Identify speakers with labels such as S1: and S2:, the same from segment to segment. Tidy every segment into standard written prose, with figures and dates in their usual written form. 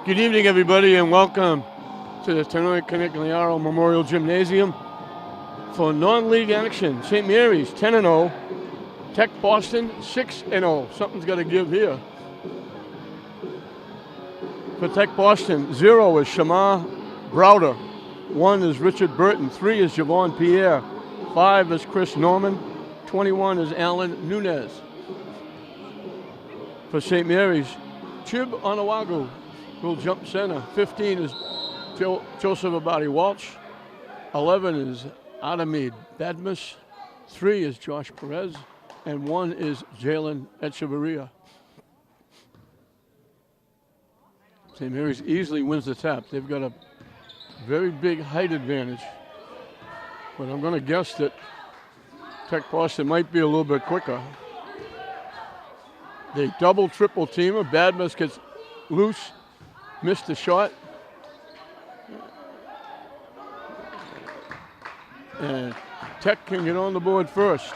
S1: Good evening, everybody, and welcome to the Tenoy Canigliaro Memorial Gymnasium for non-league action. St. Mary's 10-0, Tech Boston 6-0. Something's got to give here. For Tech Boston, 0 is Shamar Browder, 1 is Richard Burton, 3 is Javon Pierre, 5 is Chris Norman, 21 is Alan Nunez. For St. Mary's, Chib Onawagu will jump center. 15 is Joseph Abadi Walsh. 11 is Adamid Badmus. 3 is Josh Perez. And 1 is Jalen Echeverria. St. Mary's easily wins the tap. They've got a very big height advantage. But I'm going to guess that Tech Boston might be a little bit quicker. They double, triple teamer. Badmus gets loose. Missed the shot. And Tech can get on the board first.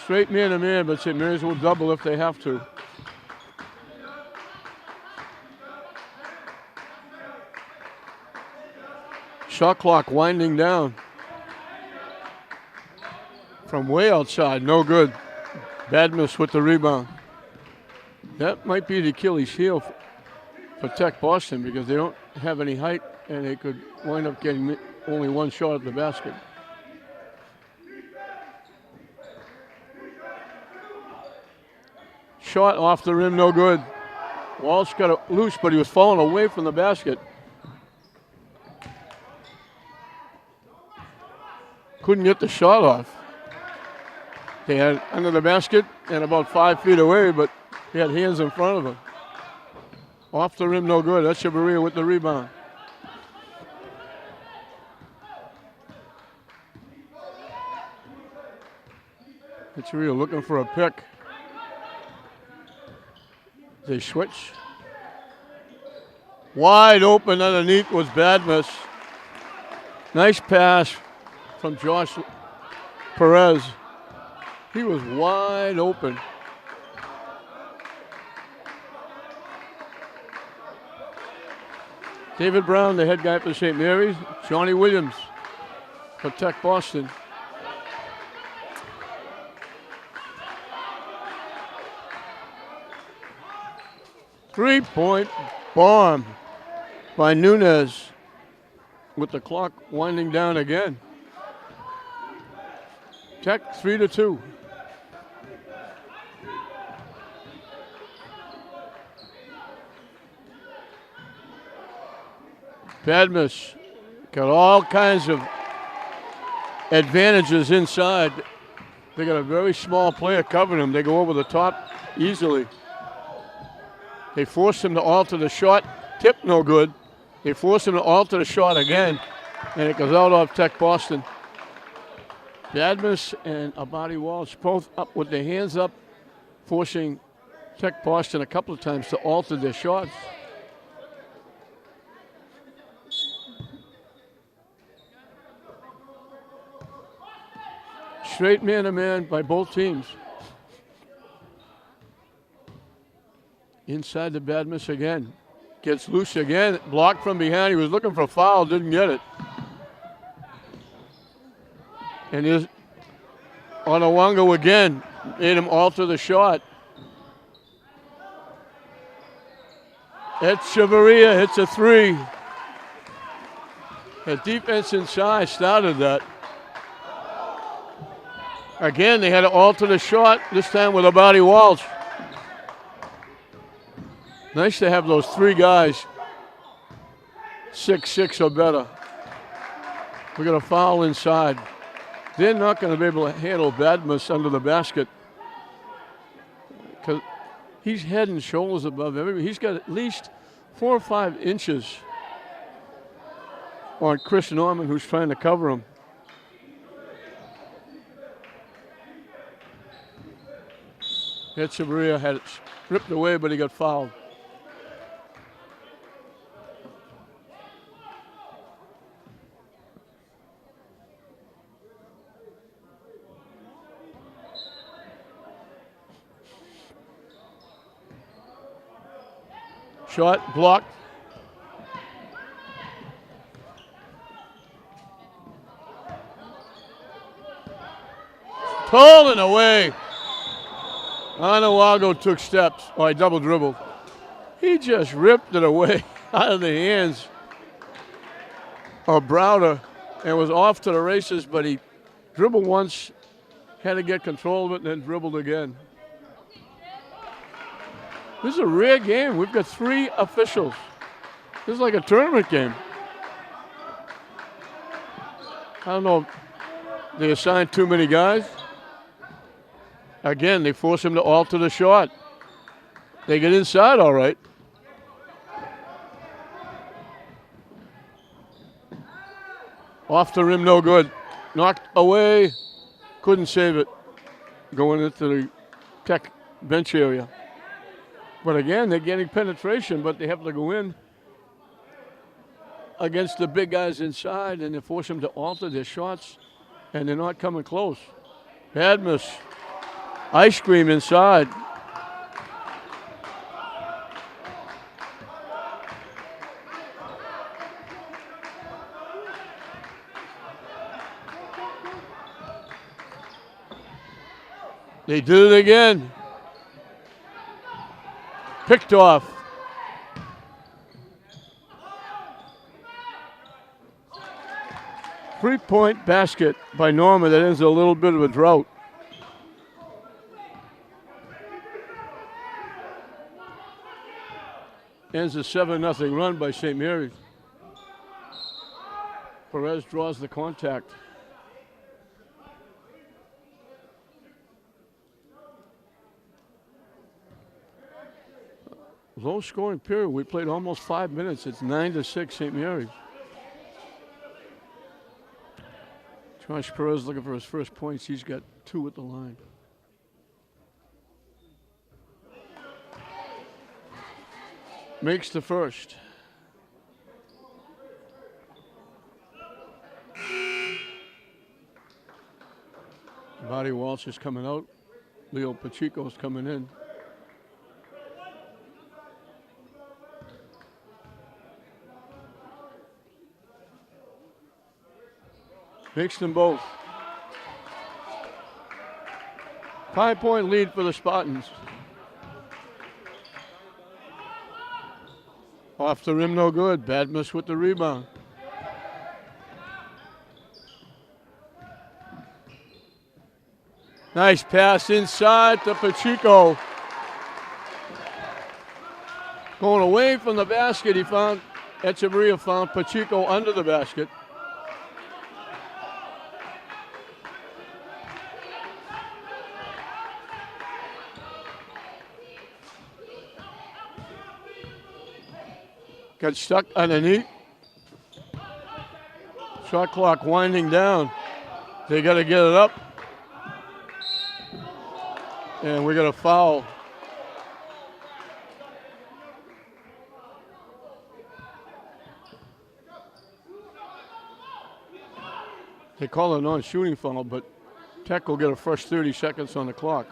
S1: Straight man-to-man, but St. Mary's will double if they have to. Shot clock winding down. From way outside, no good. Badmus with the rebound. That might be the Achilles heel for Tech Boston because they don't have any height and they could wind up getting only one shot at the basket. Shot off the rim, no good. Walsh got it loose, but he was falling away from the basket. Couldn't get the shot off. They had it under the basket and about 5 feet away, but he had hands in front of him. Off the rim, no good. Echeverria with the rebound. Echeverria looking for a pick. They switch. Wide open underneath was Badmus. Nice pass from Josh Perez. He was wide open. David Brown, the head guy for St. Mary's. Johnny Williams for Tech Boston. Three-point bomb by Nunez with the clock winding down again. Tech 3-2. Badmus got all kinds of advantages inside. They got a very small player covering him. They go over the top easily. They force him to alter the shot. Tip no good. They force him to alter the shot again, and it goes out off Tech Boston. Badmus and Abadi Walsh both up with their hands up, forcing Tech Boston a couple of times to alter their shots. Straight man-to-man by both teams. Inside the Badmus again. Gets loose again. Blocked from behind. He was looking for a foul. Didn't get it. And here's Onawango again. Made him alter the shot. Echeverria hits a three. The defense inside started that. Again, they had to alter the shot, this time with Abadi Walsh. Nice to have those three guys 6'6" or better. We got a foul inside. They're not going to be able to handle Badmus under the basket because he's head and shoulders above everybody. He's got at least 4 or 5 inches on Chris Norman, who's trying to cover him. Echeverria had it ripped away, but he got fouled. Shot blocked. Stolen away. Onawago took steps. Oh, I double dribbled. He just ripped it away out of the hands of Browder and was off to the races, but he dribbled once, had to get control of it, and then dribbled again. This is a rare game. We've got 3 officials. This is like a tournament game. I don't know if they assigned too many guys. Again, they force him to alter the shot. They get inside all right. Off the rim, no good. Knocked away. Couldn't save it. Going into the Tech bench area. But again, they're getting penetration, but they have to go in against the big guys inside, and they force them to alter their shots, and they're not coming close. Badmus. Ice cream inside. They did it again. Picked off. Three-point basket by Norman that ends a little bit of a drought. Ends a 7-0 run by St. Mary's. Perez draws the contact. Low scoring period. We played almost 5 minutes. It's 9-6 St. Mary's. Josh Perez looking for his first points. He's got 2 at the line. Makes the first. Body Walsh is coming out. Leo Pacheco's coming in. Makes them both. 5-point lead for the Spartans. Off the rim, no good. Badmus with the rebound. Nice pass inside to Pacheco. Going away from the basket, Echeverria found Pacheco under the basket. Got stuck underneath. Shot clock winding down. They got to get it up. And we got a foul. They call it a non-shooting foul, but Tech will get a fresh 30 seconds on the clock.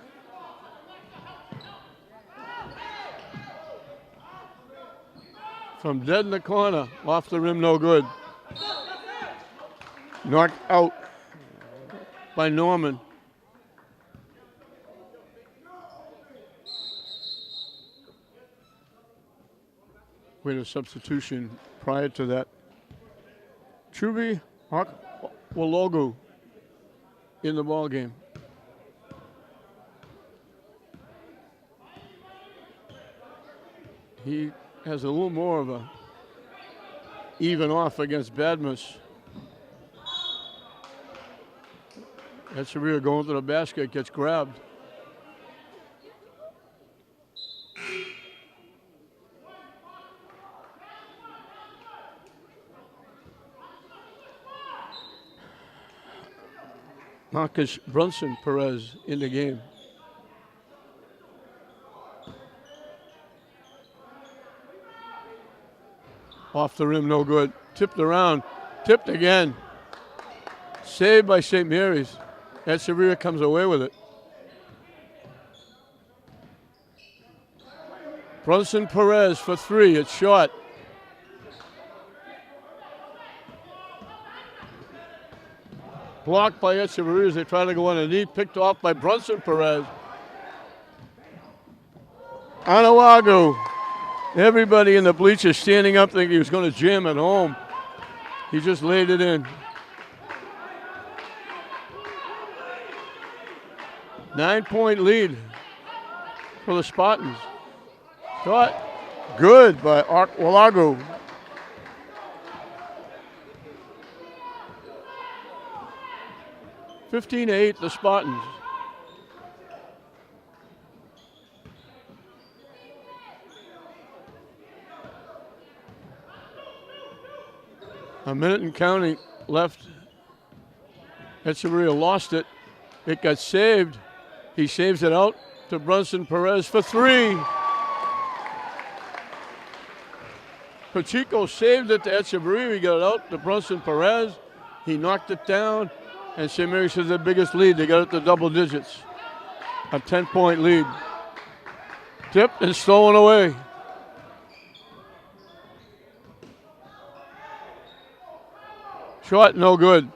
S1: From dead in the corner, off the rim, no good. Knocked out by Norman. We had a substitution prior to that. Chubi Walogu in the ball game. He has a little more of a even off against Badmus. Echeverria going to the basket, gets grabbed. Marcus Brunson Perez in the game. Off the rim, no good. Tipped around, tipped again. Saved by St. Mary's. Echeverria comes away with it. Brunson Perez for 3. It's short. Blocked by Echeverria as they try to go underneath. Picked off by Brunson Perez. Onawago. Everybody in the bleachers standing up thinking he was going to jam at home. He just laid it in. 9-point lead for the Spartans. Shot good by Onawago. (15-8) the Spartans. A minute and counting left. Echeverria lost it. It got saved. He saves it out to Brunson Perez for 3. Pacheco saved it to Echeverria. He got it out to Brunson Perez. He knocked it down. And St. Mary's has the biggest lead. They got it to double digits. A 10-point lead. Tipped and stolen away. Shot, no good.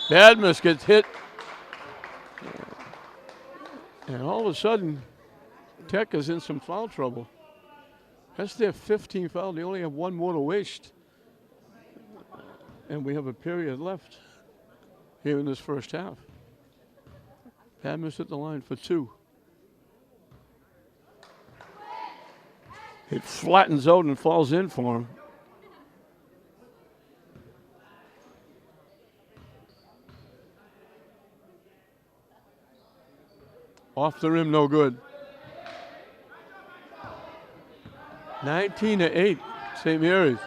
S1: Badmus gets hit. And all of a sudden, Tech is in some foul trouble. That's their 15th foul. They only have one more to waste. And we have a period left here in this first half. Badmus at the line for 2. It flattens out and falls in for him. Off the rim, no good. 19-8, St. Mary's.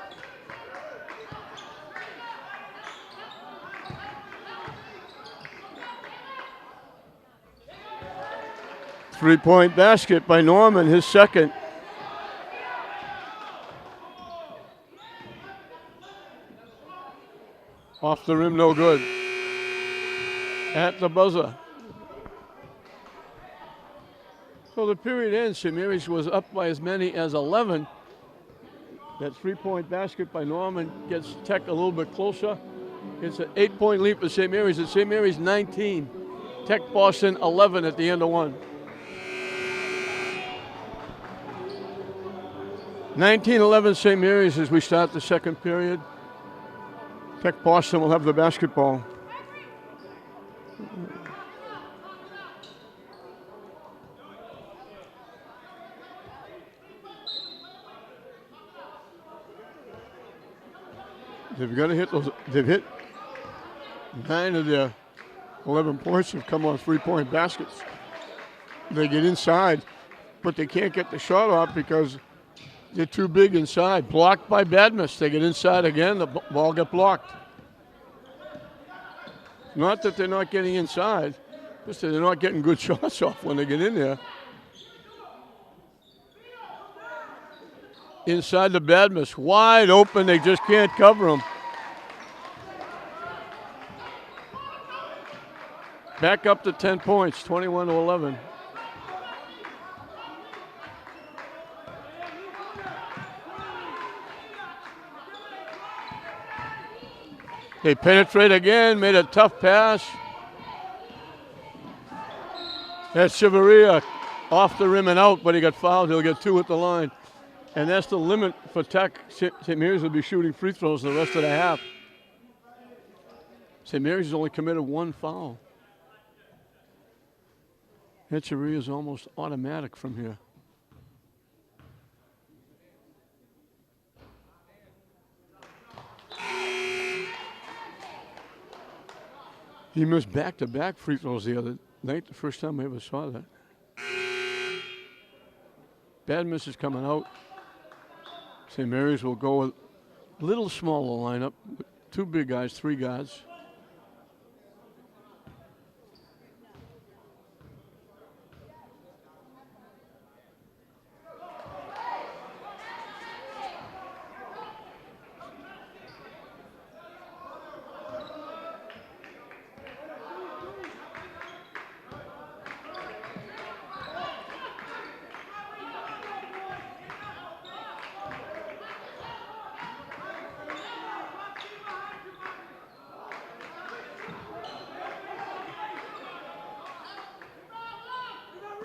S1: Three-point basket by Norman, his second. Off the rim, no good. At the buzzer. So the period ends. St. Mary's was up by as many as 11. That three-point basket by Norman gets Tech a little bit closer. It's an 8-point lead for St. Mary's. It's St. Mary's 19. Tech Boston 11 at the end of one. 19-11 St. Mary's as we start the second period. Tech Boston will have the basketball. They've got to hit those. They've hit 9 of their 11 points have come on three-point baskets. They get inside, but they can't get the shot off because they're too big inside. Blocked by Badmus. They get inside again. The ball got blocked. Not that they're not getting inside, just that they're not getting good shots off when they get in there. Inside the Badmus, wide open. They just can't cover him. Back up to 10 points, 21-11. They penetrate again, made a tough pass. That's Echeverria off the rim and out, but he got fouled. He'll get 2 at the line. And that's the limit for Tech. St. Mary's will be shooting free throws the rest of the half. St. Mary's has only committed 1 foul. Echeverria is almost automatic from here. He missed back-to-back free throws the other night, the first time I ever saw that. Badmus is coming out. St. Mary's will go a little smaller lineup, 2 big guys, 3 guards.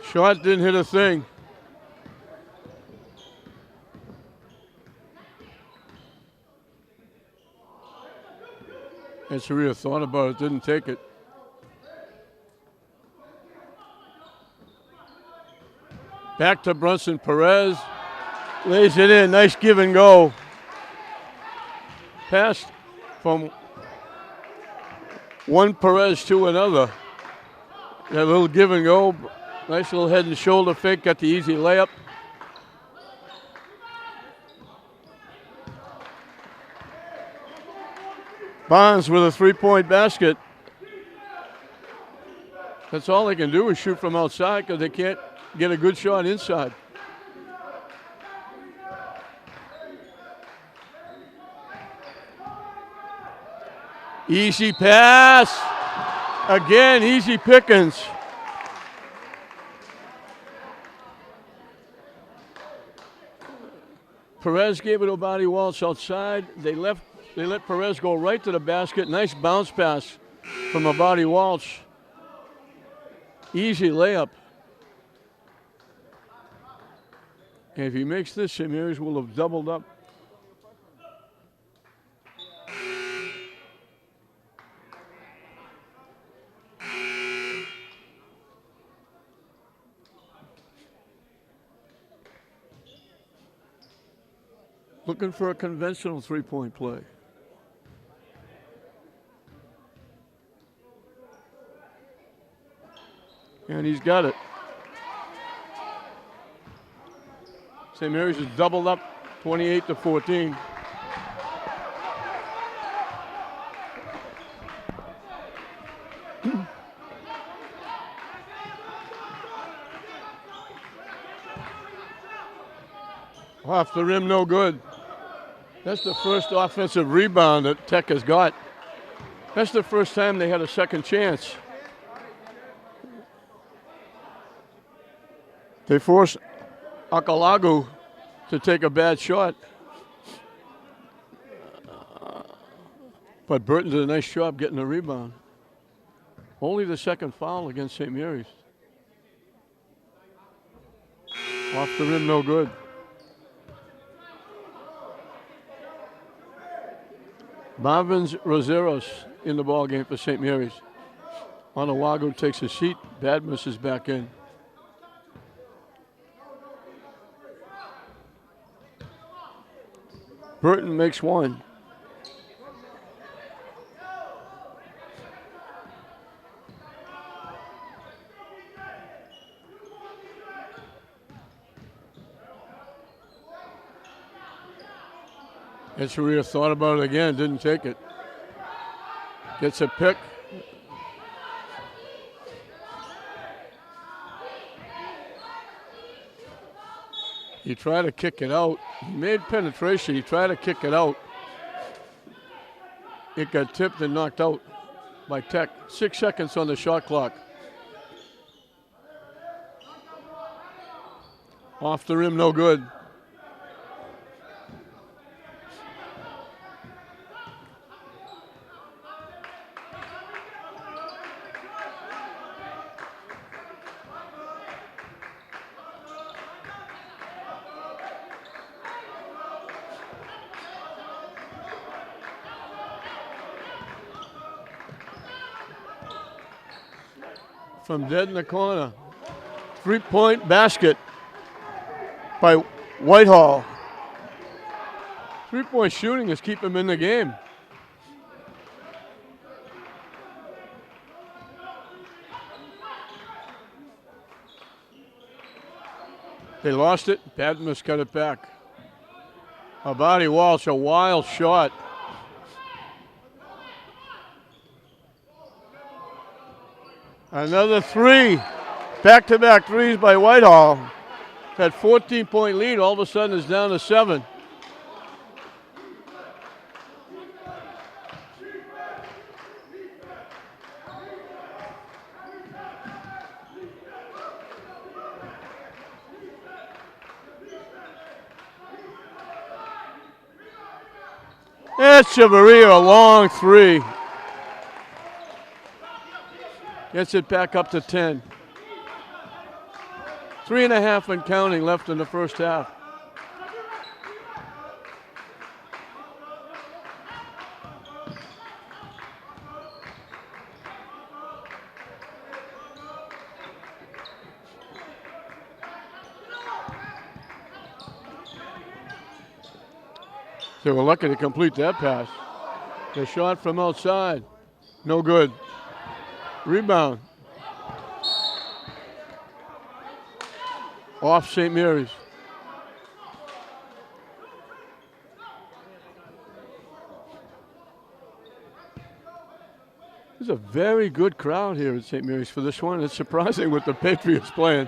S1: Shot didn't hit a thing. And Saria thought about it, didn't take it. Back to Brunson. Perez lays it in. Nice give and go. Pass from one Perez to another. That little give and go. Nice little head and shoulder fake. Got the easy layup. Bonds with a three-point basket. That's all they can do is shoot from outside because they can't get a good shot inside. Easy pass. Again, easy pickings. Perez gave it to Bobby Walsh outside. They let Perez go right to the basket. Nice bounce pass from Abadi Walsh. Easy layup. And if he makes this, St. Mary's will have doubled up. Looking for a conventional three-point play. And he's got it. St. Mary's is doubled up 28-14. Off the rim, no good. That's the first offensive rebound that Tech has got. That's the first time they had a second chance. They forced Akalagu to take a bad shot. But Burton did a nice job getting the rebound. Only the second foul against St. Mary's. Off the rim, no good. Marvin Roseros in the ball game for St. Mary's. Onawago takes a seat. Badmus is back in. Burton makes one. And Sharia thought about it again, didn't take it. Gets a pick. He tried to kick it out. He made penetration. He tried to kick it out. It got tipped and knocked out by Tech. 6 seconds on the shot clock. Off the rim, no good. From dead in the corner. 3-point basket by Whitehall. 3-point shooting has kept him in the game. They lost it. Badmus cut it back. Abadi Walsh, a wild shot. Another three. Back-to-back threes by Whitehall. That 14-point lead all of a sudden is down to 7. Echeverria, a long three. Gets it back up to 10. 3.5 and counting left in the first half. They were lucky to complete that pass. The shot from outside, no good. Rebound. Off St. Mary's. There's a very good crowd here at St. Mary's for this one. It's surprising with the Patriots playing,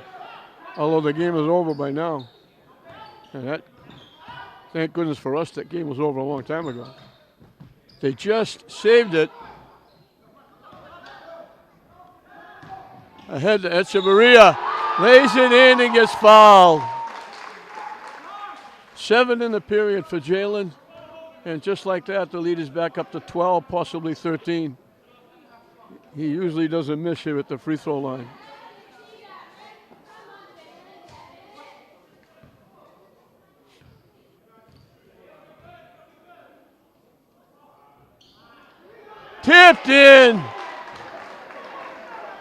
S1: although the game is over by now. And that, thank goodness for us, that game was over a long time ago. They just saved it. Ahead to Echeverria. Lays it in and gets fouled. 7 in the period for Jalen. And just like that, the lead is back up to 12, possibly 13. He usually doesn't miss here at the free throw line. Tipped in.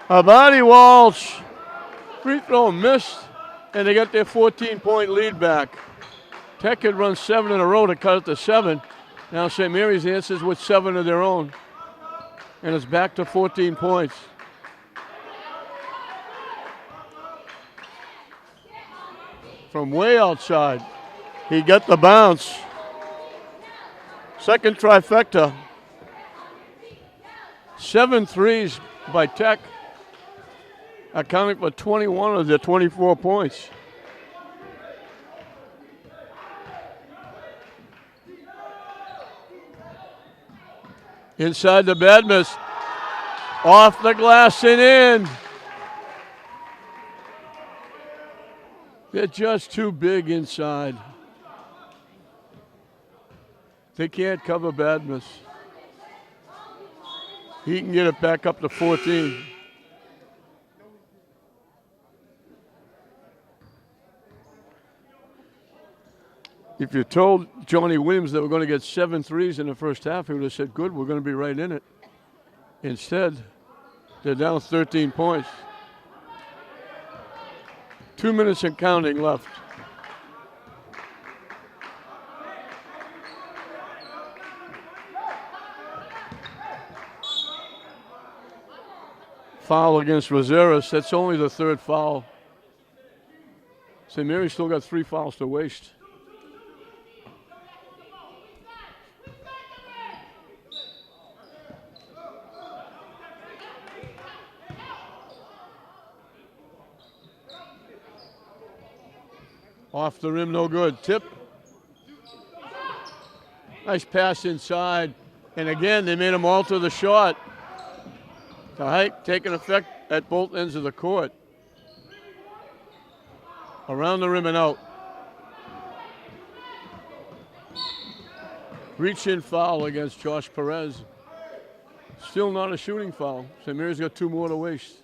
S1: Abadi Walsh. Free throw missed, and they got their 14-point lead back. Tech had run 7 in a row to cut it to 7. Now St. Mary's answers with 7 of their own, and it's back to 14 points. From way outside, he got the bounce. Second trifecta. 7 threes by Tech, accounting for 21 of their 24 points. Inside the Badmus, off the glass and in. They're just too big inside. They can't cover Badmus. He can get it back up to 14. If you told Johnny Williams that we're going to get 7 threes in the first half, he would have said, good, we're going to be right in it. Instead, they're down 13 points. 2 minutes and counting left. Foul against Roseras. That's only the 3rd foul. St. Mary's still got 3 fouls to waste. Off the rim, no good. Tip. Nice pass inside. And again, they made him alter the shot. The height taking effect at both ends of the court. Around the rim and out. Reach-in foul against Josh Perez. Still not a shooting foul. St. Mary's got 2 more to waste.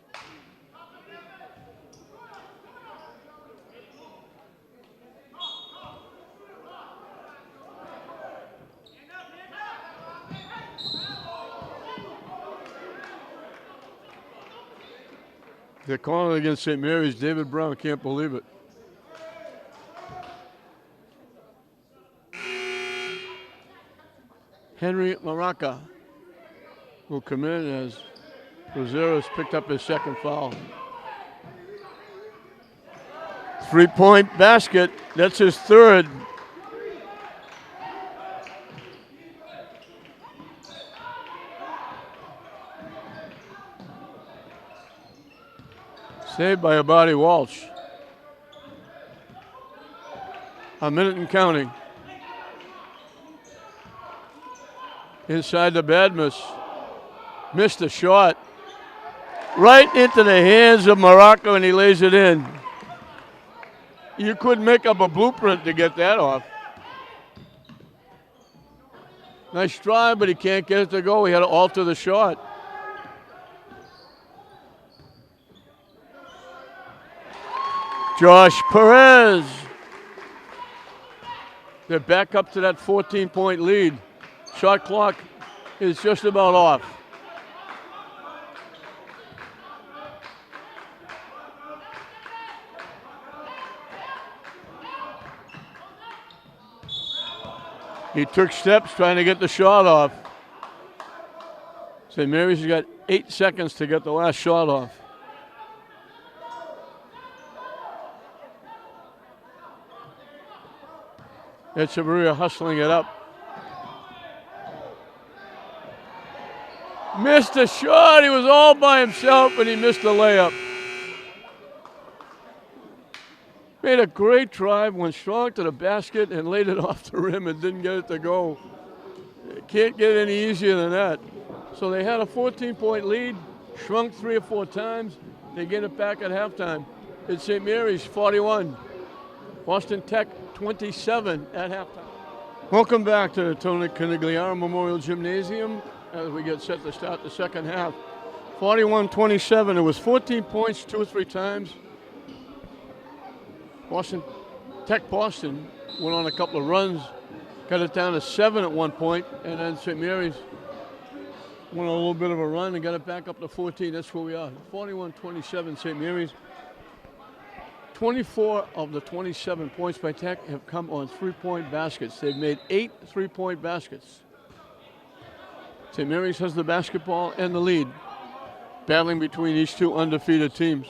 S1: They're calling against St. Mary's. David Brown can't believe it. Henry Maraca will come in as Roseras picked up his 2nd foul. 3-point basket. That's his 3rd. Saved by Abadi Walsh. A minute and counting. Inside the Badmus. Missed a shot. Right into the hands of Morocco, and he lays it in. You couldn't make up a blueprint to get that off. Nice try, but he can't get it to go. He had to alter the shot. Josh Perez. They're back up to that 14-point lead. Shot clock is just about off. He took steps trying to get the shot off. St. Mary's has got 8 seconds to get the last shot off. Echeverria hustling it up. Missed a shot. He was all by himself, and he missed the layup. Made a great drive, went strong to the basket, and laid it off the rim and didn't get it to go. It can't get any easier than that. So they had a 14-point lead, shrunk 3 or 4 times. They get it back at halftime. It's St. Mary's 41, Boston Tech 27 at halftime. Welcome back to the Tony Canigliaro Memorial Gymnasium as we get set to start the second half. 41-27. It was 14 points 2 or 3 times. Boston went on a couple of runs, got it down to 7 at one point, and then St. Mary's went on a little bit of a run and got it back up to 14. That's where we are. 41-27 St. Mary's. 24 of the 27 points by Tech have come on 3-point baskets. They've made 8 3-point baskets. St. Mary's has the basketball and the lead, battling between these two undefeated teams.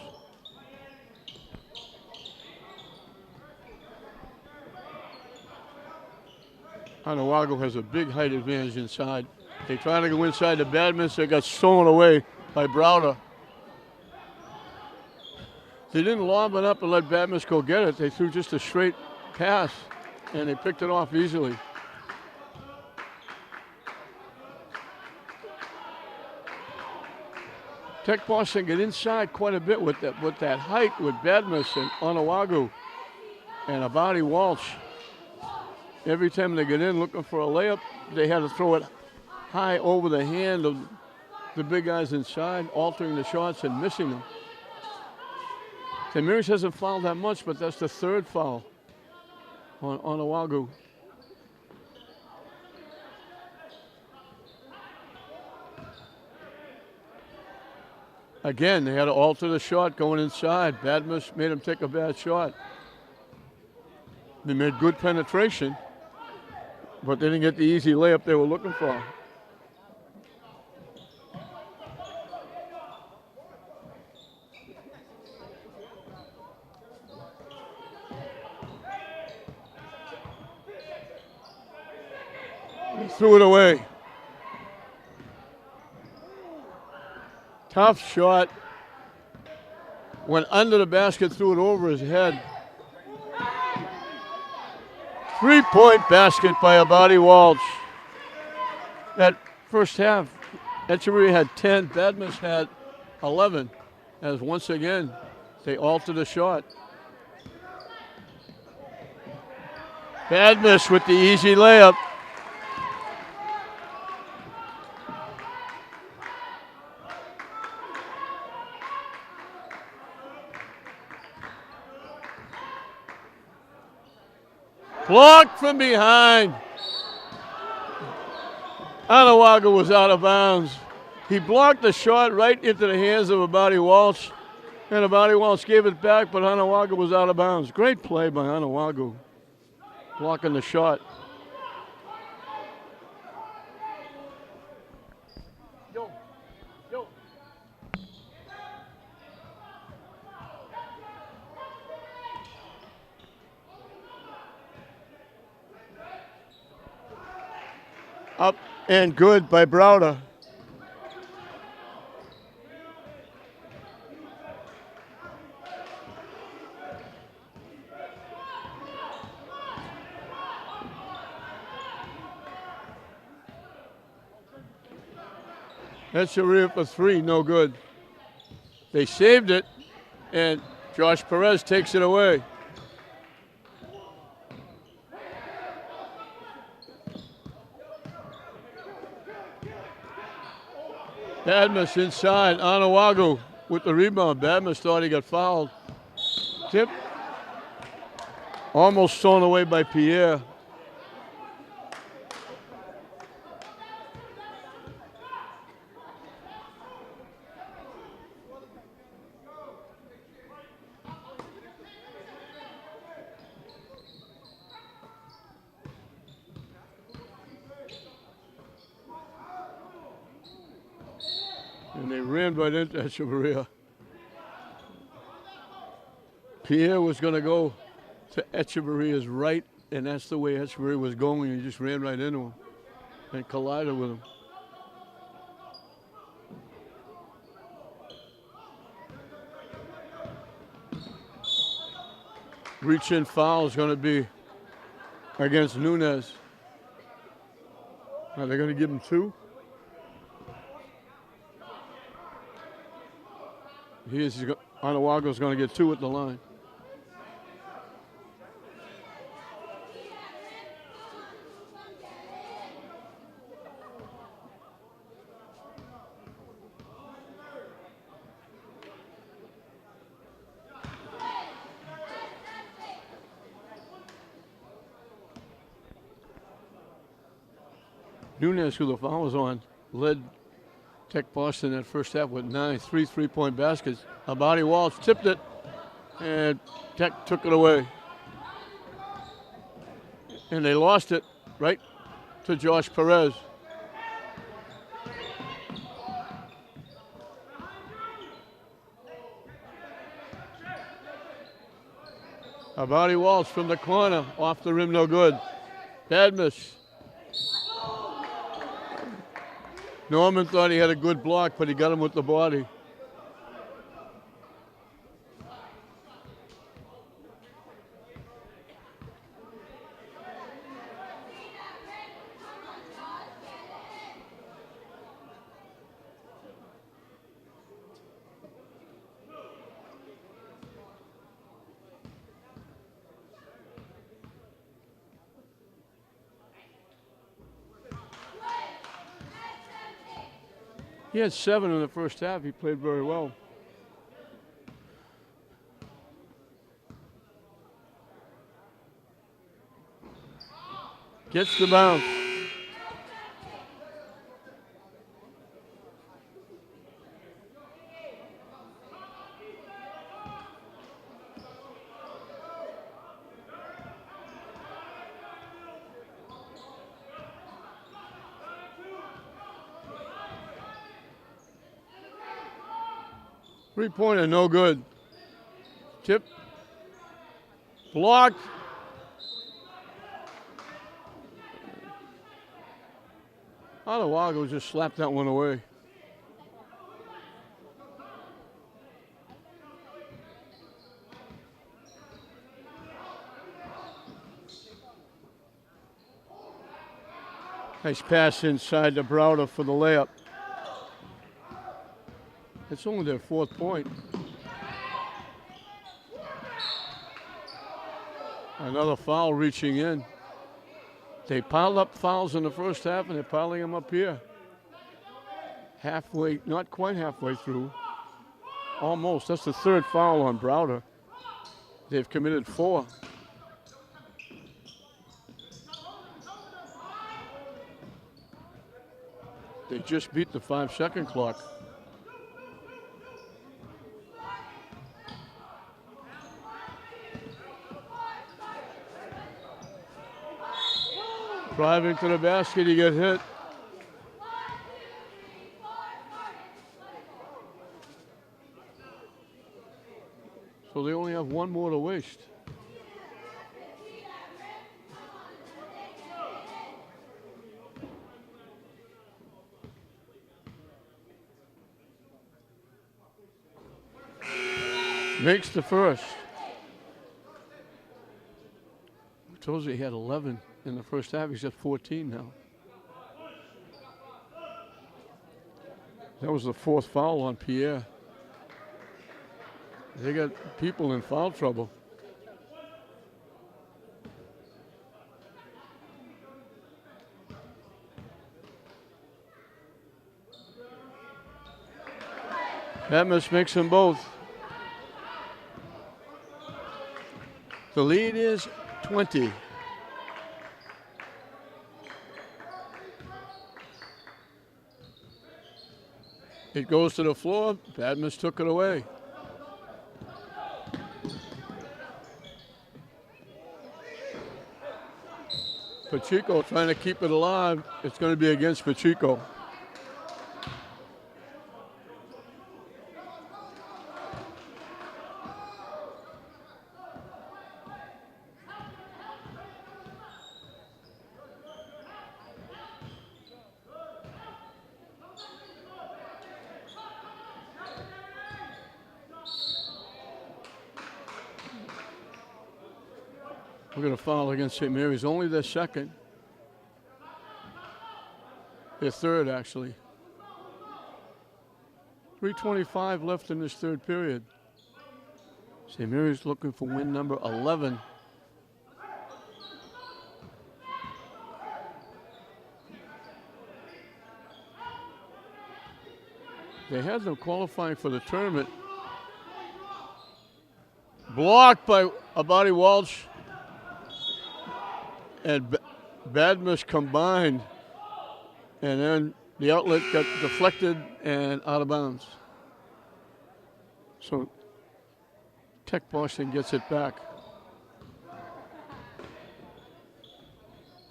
S1: Onawago has a big height advantage inside. They try to go inside the Badminton. They got stolen away by Browder. They didn't lob it up and let Badminton go get it. They threw just a straight pass, and they picked it off easily. Tech Boston get inside quite a bit with that height with Badminton and Onawago and Abadi Walsh. Every time they get in looking for a layup, they had to throw it high over the hand of the big guys inside, altering the shots and missing them. St. Mary's hasn't fouled that much, but that's the 3rd foul on Onawago. Again, they had to alter the shot going inside. Badmus made him take a bad shot. They made good penetration, but they didn't get the easy layup they were looking for. He threw it away. Tough shot. Went under the basket, threw it over his head. 3-point basket by Abadi Walsh. That first half, Echeverria had 10, Badmus had 11, as once again, they altered the shot. Badmus with the easy layup. Blocked from behind. Onawago was out of bounds. He blocked the shot right into the hands of Abadi Walsh, and Abadi Walsh gave it back, but Onawago was out of bounds. Great play by Onawago, blocking the shot. Up and good by Browder. That's a rip for 3, no good. They saved it, and Josh Perez takes it away. Badmus inside, Onawago with the rebound. Badmus thought he got fouled. Tip Almost thrown away by Pierre. And they ran right into Echeverria. Pierre was going to go to Echeverria's right, and that's the way Echeverria was going, and he just ran right into him and collided with him. Reach-in foul is going to be against Nunez. Are they going to give him 2? Onawago's going to get 2 at the line. Nunez, who the foul was on, led Tech Boston that first half with 9 3-point baskets. Abadi Walsh tipped it, and Tech took it away. And they lost it right to Josh Perez. Abadi Walsh from the corner, off the rim, no good. Bad miss. Norman thought he had a good block, but he got him with the body. He had 7 in the first half. He played very well. Gets the bounce. Three-pointer, no good. Tip. Blocked. Onawago just slapped that one away. Nice pass inside to Browder for the layup. It's only their 4th point. Another foul reaching in. They piled up fouls in the first half, and they're piling them up here. Halfway, not quite halfway through. Almost. That's the 3rd foul on Browder. They've committed 4. They just beat the 5-second clock. Driving to the basket, he got hit. So they only have 1 more to waste. Makes the first. I told you he had 11 in the first half. He's at 14 now. That was the 4th foul on Pierre. They got people in foul trouble. Atmos makes them both. The lead is 20. It goes to the floor. Badmus took it away. Pacheco trying to keep it alive. It's going to be against Pacheco. We're going to foul against St. Mary's, only their second. Their third, actually. 3:25 left in this third period. St. Mary's looking for win number 11. They had them qualifying for the tournament. Blocked by Abadi Walsh and Badmus combined, and then the outlet got deflected and out of bounds. So Tech Boston gets it back.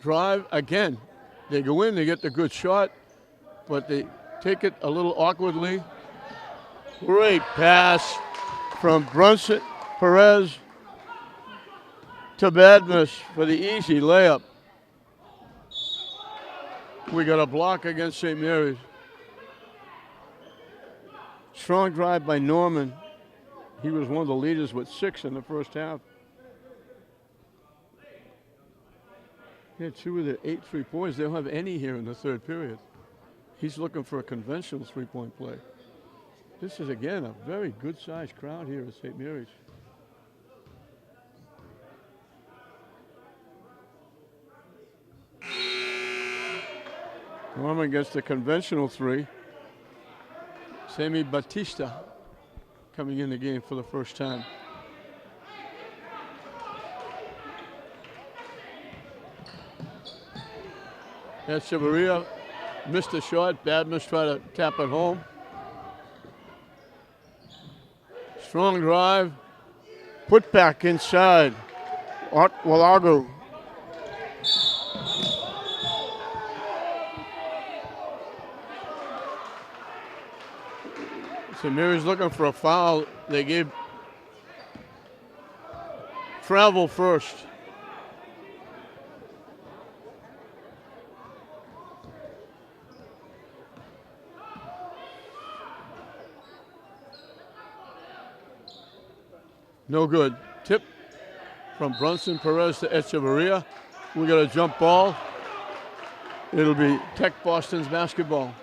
S1: Drive again. They go in, they get the good shot, but they take it a little awkwardly. Great pass from Brunson Perez to Badmus for the easy layup. We got a block against St. Mary's. Strong drive by Norman. He was one of the leaders with 6 in the first half. He had 2 of the 8 3-pointers. They don't have any here in the third period. He's looking for a conventional 3-point play. This is, again, a very good-sized crowd here at St. Mary's. Norman gets the conventional 3. Sammy Batista coming in the game for the first time. Echeverria missed a shot. Badmus tried to tap it home. Strong drive. Put back inside. Walago. St. Mary's looking for a foul. They gave travel first. No good. Tip from Brunson Perez to Echeverria. We got a jump ball. It'll be Tech Boston's basketball.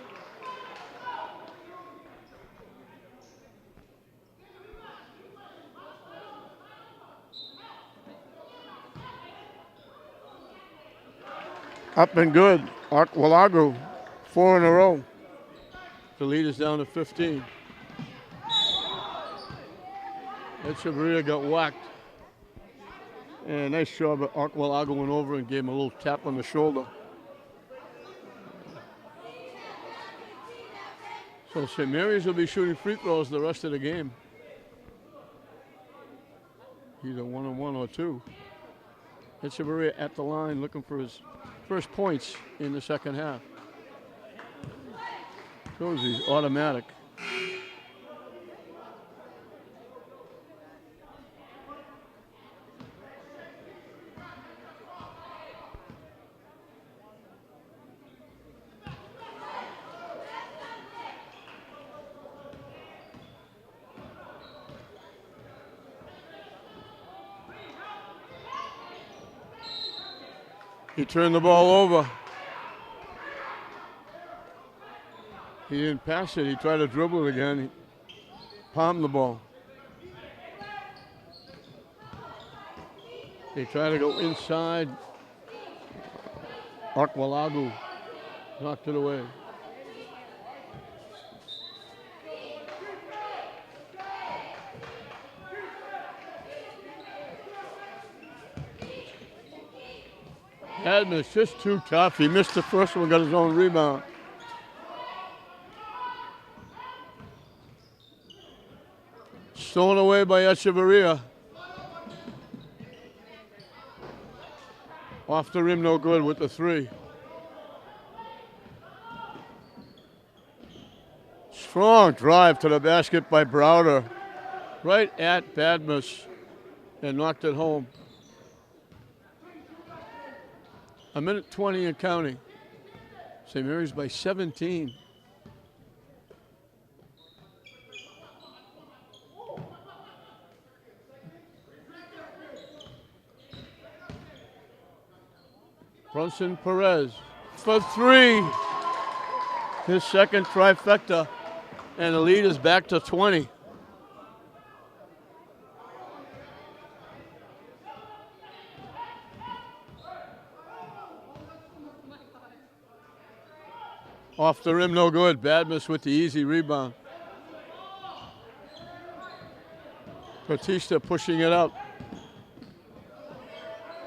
S1: Up and good. Walago, 4 in a row. The lead is down to 15. Echeverria got whacked. And nice job. Walago went over and gave him a little tap on the shoulder. So St. Mary's will be shooting free throws the rest of the game. Either 1-on-1 or 2. Echeverria at the line looking for his first points in the second half. Shows he's automatic. He turned the ball over. He didn't pass it. He tried to dribble it again. He palmed the ball. They try to go inside. Walago knocked it away. Badmus just too tough. He missed the first one, got his own rebound. Stolen away by Echeverria. Off the rim, no good with the three. Strong drive to the basket by Browder. Right at Badmus and knocked it home. A minute 20 and counting. St. Mary's by 17. Brunson Perez for three. His second trifecta, and the lead is back to 20. Off the rim, no good. Badmus with the easy rebound. Batista pushing it up.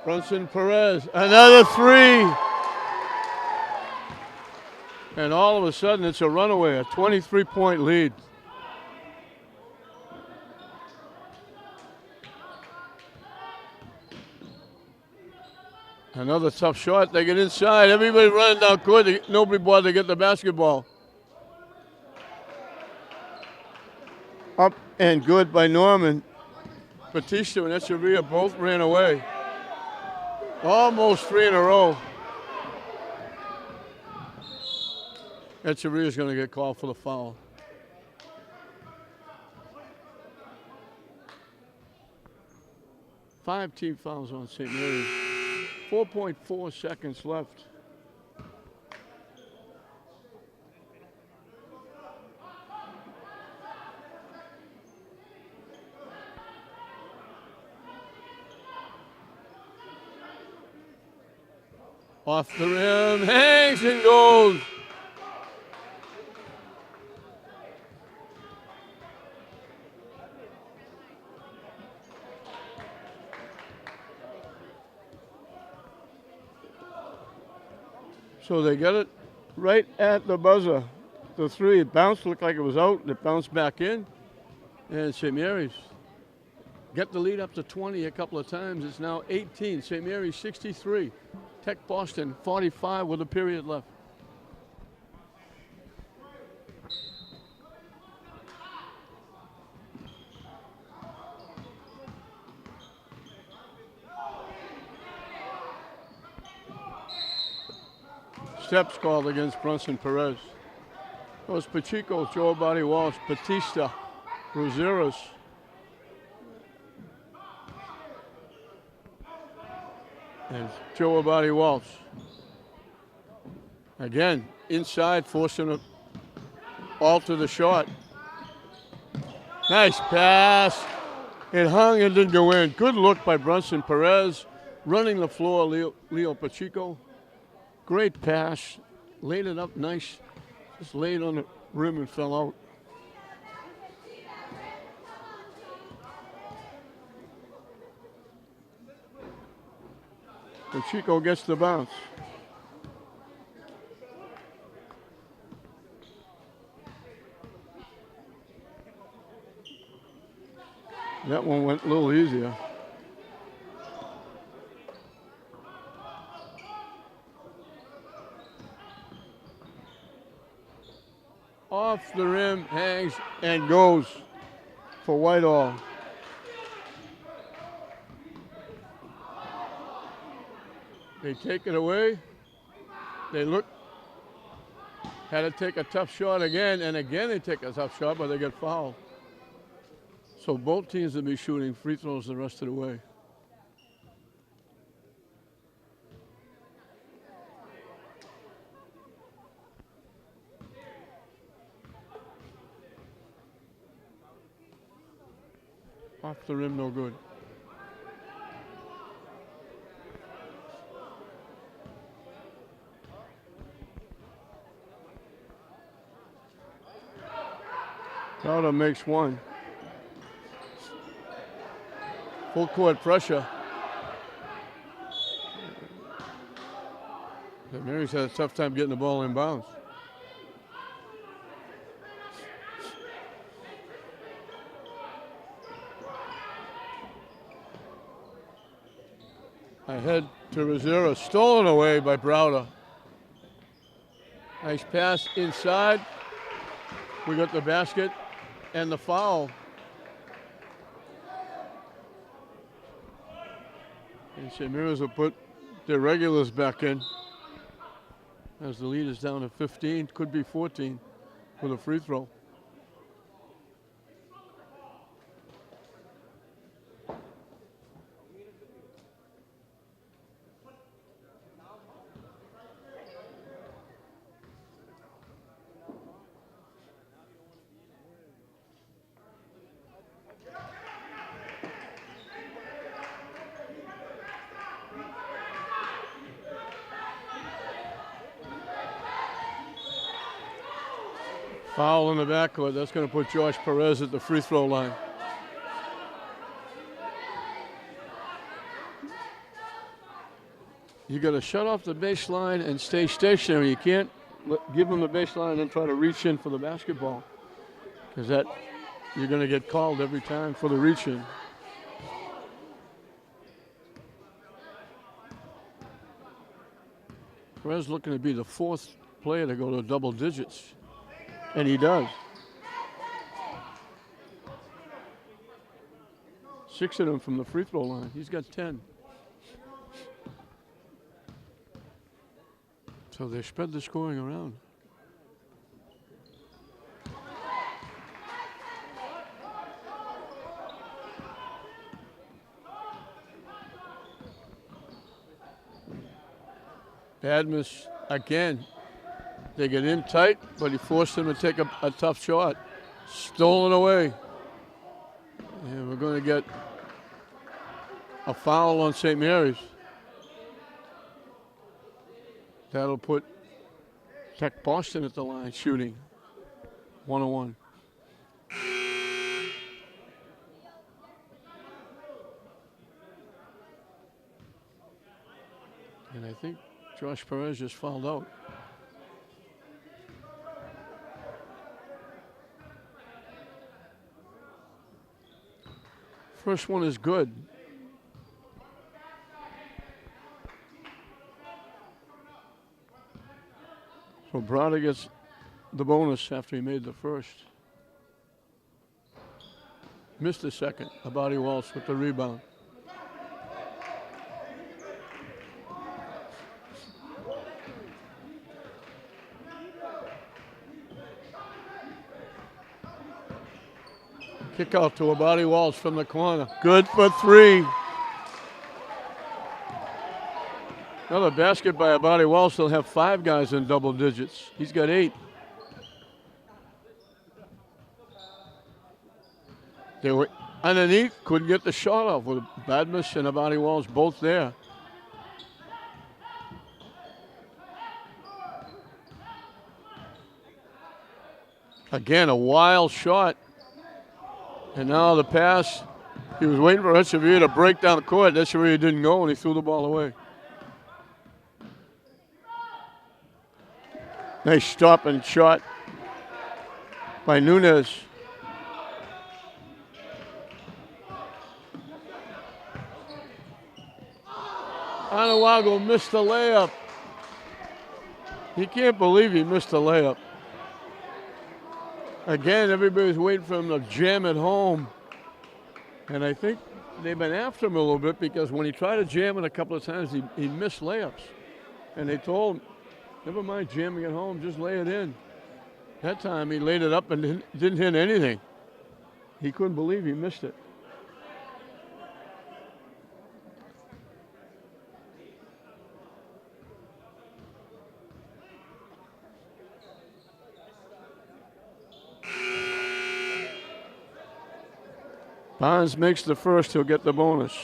S1: Brunson Perez, another three. And all of a sudden, it's a runaway, a 23-point lead. Another tough shot. They get inside. Everybody running down court. Nobody bothered to get the basketball. Up and good by Norman. Batista and Echeverria both ran away. Almost three in a row. Echeverria's going to get called for the foul. Five team fouls on St. Mary's. 4.4 seconds left. Off the rim, hangs and goes. So they get it right at the buzzer. The three, it bounced, looked like it was out. It bounced back in. And St. Mary's get the lead up to 20 a couple of times. It's now 18. St. Mary's 63. Tech Boston 45 with a period left. Steps called against Brunson Perez. It was Pacheco, Joe Body Walsh, Batista, Roseros. And Joe Abadi Walsh. Again, inside, forcing to alter the shot. Nice pass. It hung and didn't go in. Good look by Brunson Perez. Running the floor, Leo Pacheco. Great pass. Laid it up nice. Just laid on the rim and fell out. Pacheco gets the bounce. That one went a little easier. Off the rim, hangs, and goes for Whitehall. They take it away. They look, had to take a tough shot again, and again they take a tough shot, but they get fouled. So both teams will be shooting free throws the rest of the way. Off the rim, no good. Crowder makes one. Full court pressure. Mary's had a tough time getting the ball in bounds. Ahead to Rosera, stolen away by Browder. Nice pass inside. We got the basket and the foul. And St. Mary's will put their regulars back in as the lead is down to 15, could be 14 with a free throw. Foul in the backcourt. That's going to put Josh Perez at the free throw line. You got to shut off the baseline and stay stationary. You can't give them the baseline and then try to reach in for the basketball, because that you're going to get called every time for the reach in. Perez looking to be the fourth player to go to double digits. And he does. 6 of them from the free throw line. He's got 10. So they spread the scoring around. Badmus again. They get in tight, but he forced him to take a tough shot. Stolen away. And we're going to get a foul on St. Mary's. That'll put Tech Boston at the line shooting. 1-on-1. And I think Josh Perez just fouled out. First one is good. So Browder gets the bonus after he made the first. Missed the second. Abadi Walsh with the rebound. Kick out to Abadi Walsh from the corner. Good for 3. Another basket by Abadi Walsh. They'll have 5 guys in double digits. He's got 8. They were underneath, couldn't get the shot off with Badmus and Abadi Walsh both there. Again, a wild shot. And now the pass, he was waiting for Echeverria to break down the court. Echeverria didn't go, and he threw the ball away. Nice stop and shot by Nunez. Anawago missed the layup. He can't believe he missed the layup. Again, everybody's waiting for him to jam it home. And I think they've been after him a little bit, because when he tried to jam it a couple of times, he missed layups. And they told him, never mind jamming it home, just lay it in. That time he laid it up and didn't hit anything. He couldn't believe he missed it. Barnes makes the first, he'll get the bonus.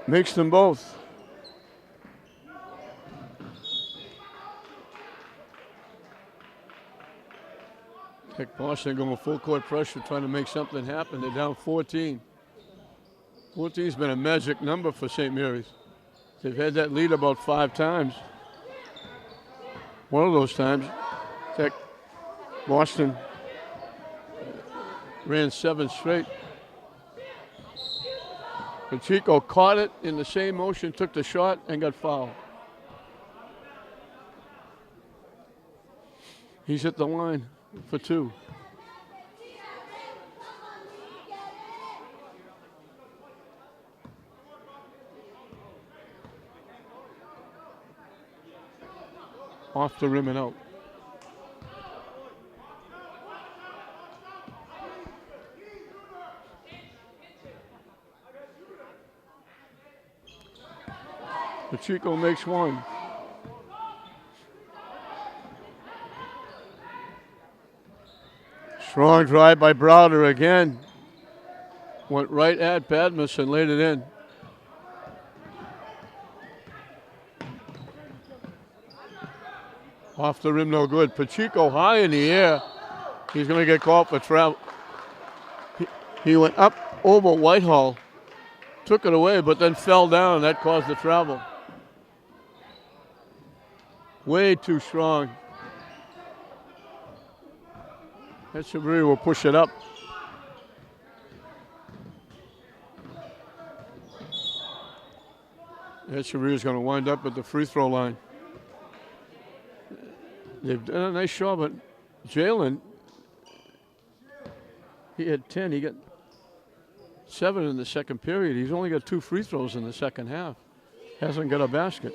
S1: Makes them both. Boston going full court pressure, trying to make something happen. They're down 14. 14's been a magic number for St. Mary's. They've had that lead about 5 times. One of those times, that Boston ran 7 straight. Pacheco caught it in the same motion, took the shot, and got fouled. He's at the line for 2. Off the rim and out. Pacheco makes 1. Strong drive by Browder again. Went right at Badmus and laid it in. Off the rim, no good. Pacheco high in the air. He's going to get called for travel. He went up over Whitehall, took it away, but then fell down. That caused the travel. Way too strong. Echeverria will push it up. Echeverria is going to wind up at the free throw line. They've done a nice job, but Jalen, he had 10. He got 7 in the second period. He's only got 2 free throws in the second half. Hasn't got a basket.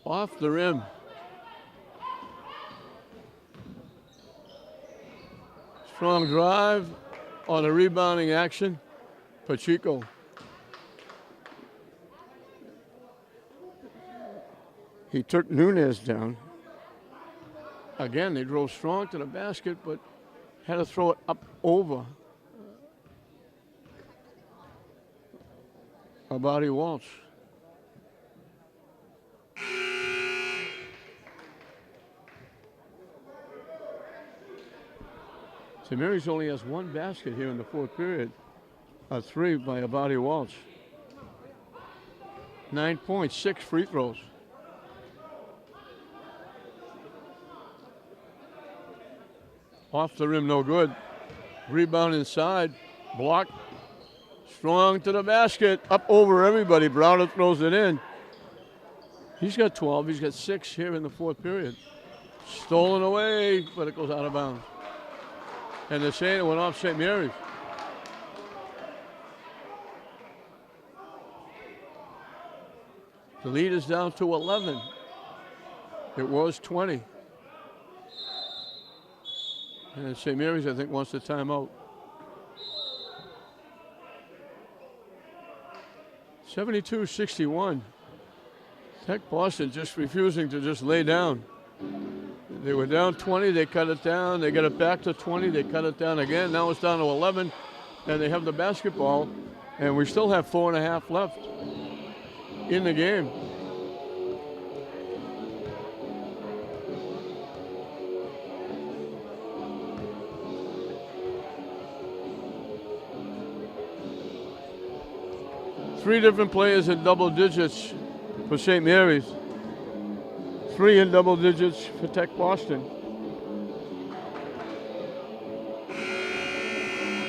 S1: Off the rim. Strong drive on a rebounding action. Pacheco. He took Nunez down. Again, they drove strong to the basket, but had to throw it up over Abadi Walsh. St. Mary's only has 1 basket here in the 4th period. A 3 by Abadi Walsh. 9 points, 6 free throws. Off the rim, no good. Rebound inside. Blocked. Strong to the basket. Up over everybody. Browder throws it in. He's got 12. He's got 6 here in the 4th period. Stolen away, but it goes out of bounds. And they're saying it went off St. Mary's. The lead is down to 11. It was 20. And St. Mary's, I think, wants the timeout. 72-61. Tech Boston just refusing to just lay down. They were down 20, they cut it down, they got it back to 20, they cut it down again. Now it's down to 11, and they have the basketball, and we still have 4.5 left in the game. Three different players in double digits for St. Mary's. 3 in double digits for Tech Boston.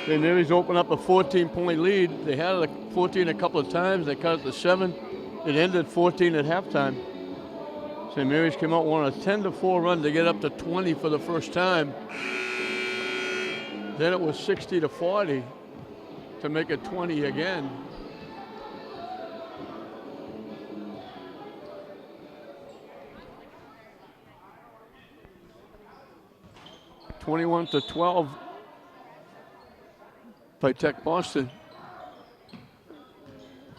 S1: St. Mary's opened up a 14-point lead. They had it 14 a couple of times. They cut it to 7. It ended 14 at halftime. St. Mary's came out on a 10-4 run to get up to 20 for the first time. Then it was 60-40 to make it 20 again. (21-12) by Tech Boston.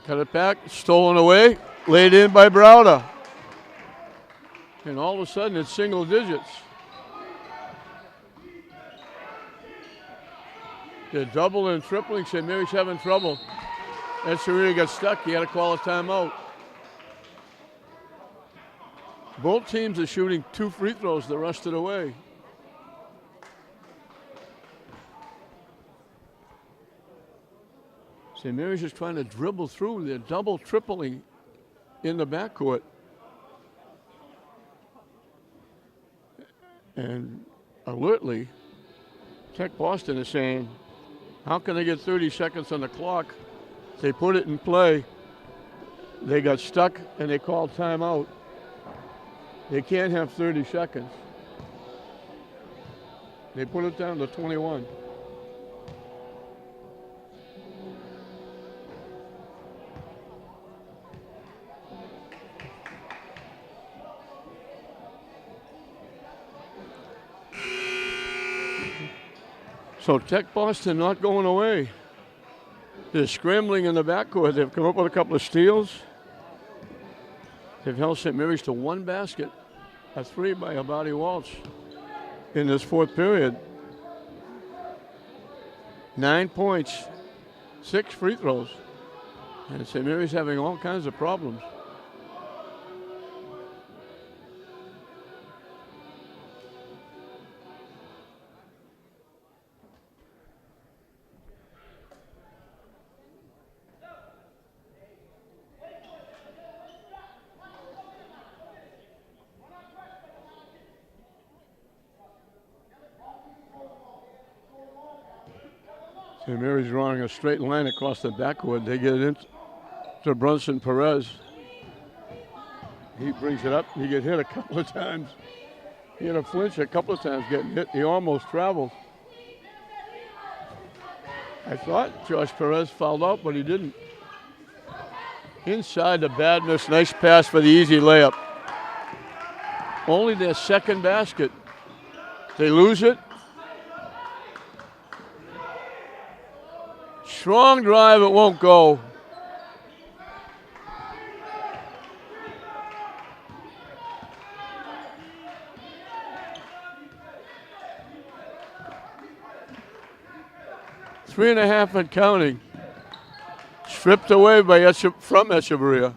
S1: Cut it back, stolen away, laid in by Browder. And all of a sudden, it's single digits. They're doubling and tripling. St. Mary's having trouble. And Serena got stuck. He had to call a timeout. Both teams are shooting 2 free throws the rest of the way. St. Mary's is trying to dribble through. They're double, tripling in the backcourt. And alertly, Tech Boston is saying, how can they get 30 seconds on the clock? They put it in play. They got stuck and they called timeout. They can't have 30 seconds. They put it down to 21. So Tech Boston not going away. They're scrambling in the backcourt. They've come up with a couple of steals. They've held St. Mary's to 1 basket, a 3 by Abadi Walsh in this 4th period. 9 points, 6 free throws. And St. Mary's having all kinds of problems. St. Mary's drawing a straight line across the backcourt. They get it into Brunson Perez. He brings it up. He get hit a couple of times. He had a flinch a couple of times getting hit. He almost traveled. I thought Josh Perez fouled out, but he didn't. Inside the bad miss. Nice pass for the easy layup. Only their 2nd basket. They lose it. Strong drive, it won't go. Three and a half and counting. Stripped away by from Echeverria.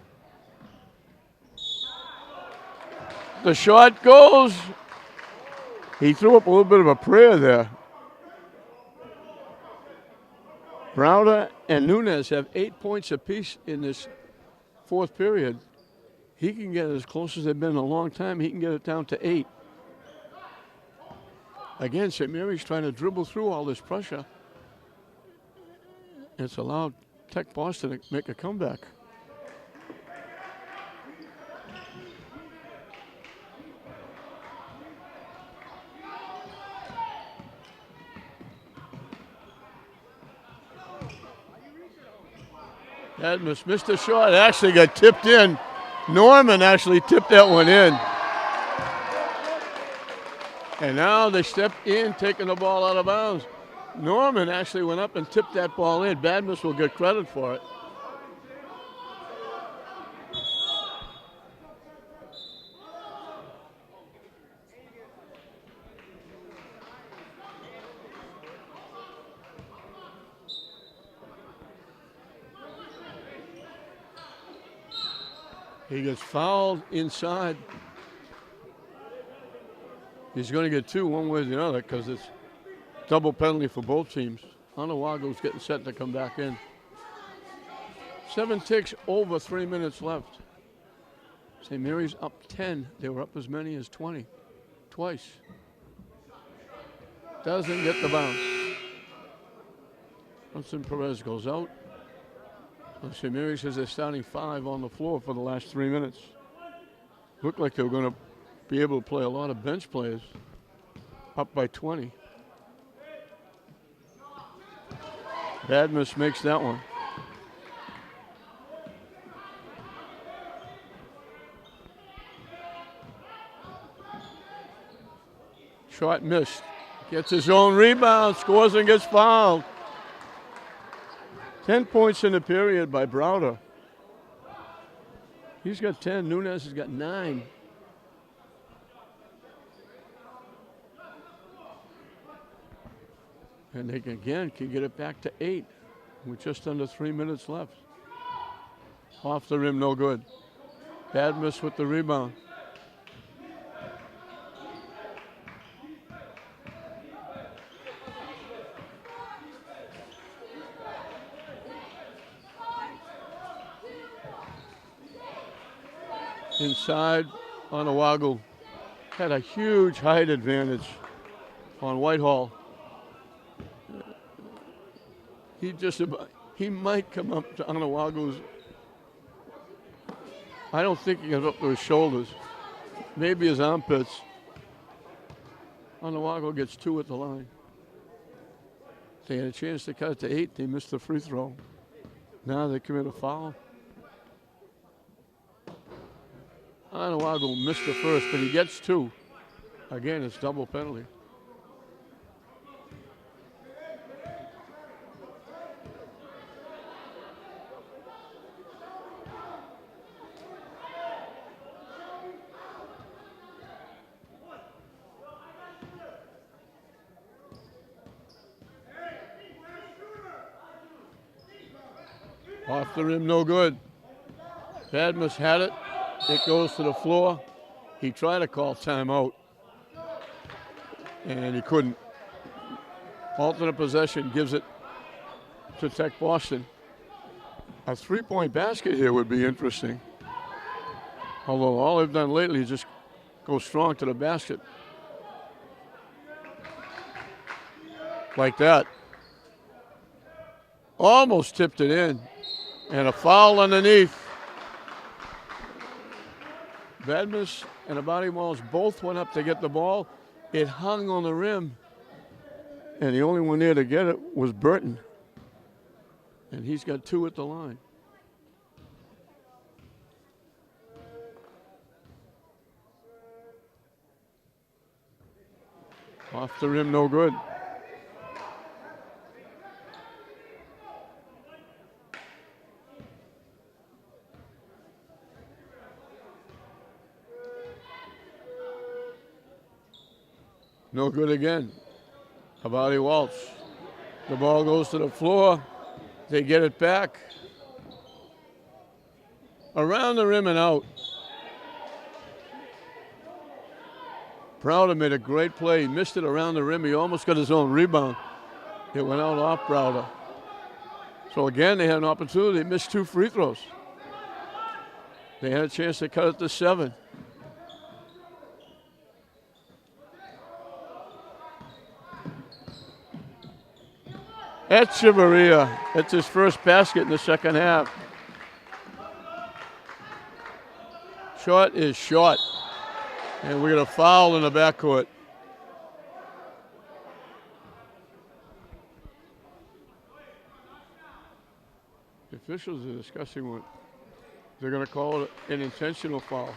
S1: The shot goes. He threw up a little bit of a prayer there. Browder and Nunez have 8 points apiece in this 4th period. He can get as close as they've been in a long time. He can get it down to 8. Again, St. Mary's trying to dribble through all this pressure. It's allowed Tech Boston to make a comeback. Edmus missed a shot. It actually got tipped in. Norman actually tipped that one in. And now they step in, taking the ball out of bounds. Norman actually went up and tipped that ball in. Badmus will get credit for it. He gets fouled inside. He's going to get 2 one way or the other because it's double penalty for both teams. Onawago's getting set to come back in. 7 ticks, over 3 minutes left. St. Mary's up 10. They were up as many as 20 twice. Doesn't get the bounce. Brunson Perez goes out. St. Mary's says they're starting 5 on the floor for the last 3 minutes. Looked like they were going to be able to play a lot of bench players. Up by 20. Badmus makes that one. Shot missed. Gets his own rebound, scores and gets fouled. 10 points in the period by Browder. He's got 10. Nunez has got 9. And they again can get it back to 8 with just under 3 minutes left. Off the rim, no good. Badmus with the rebound. Inside, Onawago had a huge height advantage on Whitehall. He might come up to Onawago's. I don't think he got up to his shoulders. Maybe his armpits. Onawago gets 2 at the line. They had a chance to cut it to 8. They missed the free throw. Now they commit a foul. Onawago missed the first, but he gets 2. Again, it's double penalty. Off the rim, no good. Badmus had it. It goes to the floor. He tried to call timeout, and he couldn't. Alternate possession gives it to Tech Boston. A 3-point basket here would be interesting. Although all they've done lately is just go strong to the basket. Like that. Almost tipped it in. And a foul underneath. Badmus and Abadi Walls both went up to get the ball. It hung on the rim. And the only one there to get it was Burton. And he's got 2 at the line. Off the rim, no good. No good again. Abadi Walsh. The ball goes to the floor. They get it back. Around the rim and out. Browder made a great play. He missed it around the rim. He almost got his own rebound. It went out off Browder. So again, they had an opportunity. They missed 2 free throws. They had a chance to cut it to 7. Echeverria, that's his first basket in the second half. Shot is short. And we got a foul in the backcourt. The officials are discussing what they're going to call it an intentional foul.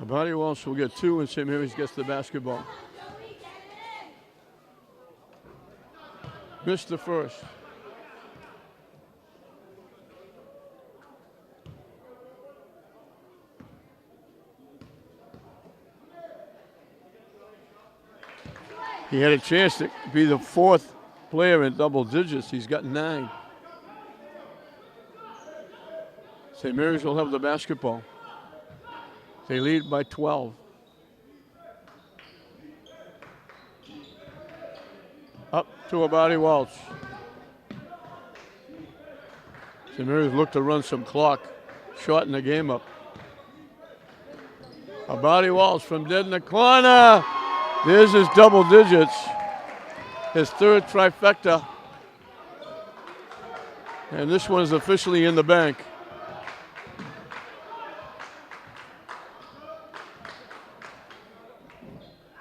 S1: Abadi Walsh will get 2, and St. Mary's gets the basketball. Missed the first. He had a chance to be the 4th player in double digits. He's got 9. St. Mary's will have the basketball. They lead by 12. Up to Abadi Walsh. St. Mary's look to run some clock, shorten the game up. Abadi Walsh from dead in the corner. There's his double digits. His 3rd trifecta. And this one's officially in the bank.